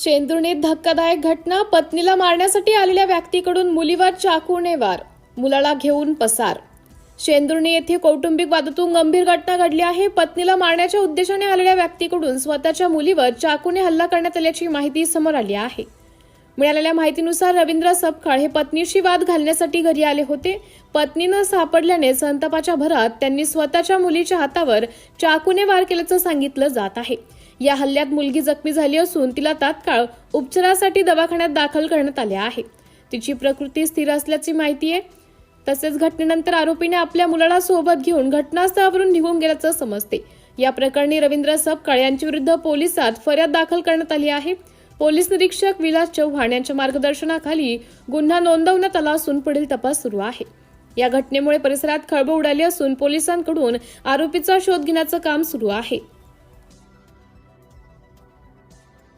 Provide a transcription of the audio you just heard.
शेंदुर्णीत धक्कादायक घटना, पत्नीला मारण्यासाठी आलेल्या व्यक्तीकडून मुलीवर चाकूने वार, मुलाला घेऊन पसार. शेंदुर्णी येथे कौटुंबिक वादातून गंभीर घटना घडली आहे. पत्नीला मारण्याच्या उद्देशाने आलेल्या व्यक्तीकडून स्वतःच्या मुलीवर चाकूने हल्ला करण्यात आल्याची माहिती समोर आली आहे. मिळालेल्या माहितीनुसार रवींद्र सपकाळ हे पत्नीशी वाद घालण्यासाठी घरी आले होते. पत्नी न सापडल्याने संतापाच्या भरात त्यांनी स्वतःच्या मुलीच्या हातावर चाकूने वार केल्याचं सांगितलं जात आहे. या हल्ल्यात मुलगी जखमी झाली असून तिला तात्काळ उपचारासाठी दवाखान्यात दाखल करण्यात आले आहे. तिची प्रकृती स्थिर असल्याची माहिती आहे. तसेच घटनेनंतर आरोपीने आपल्या मुलाला सोबत घेऊन घटनास्थळावरून निघून गेल्याचं समजते. या प्रकरणी रवींद्र सपकाळ यांच्याविरुद्ध पोलिसात फर्याद दाखल करण्यात आली आहे. पोलीस निरीक्षक विलास चव्हाण यांच्या मार्गदर्शनाखाली गुन्हा नोंदवण्यात आला असून पुढील तपास सुरू आहे. या घटनेमुळे परिसरात खळबळ उडाली असून पोलिसांकडून आरोपीचा शोध घेण्याचं काम सुरू आहे.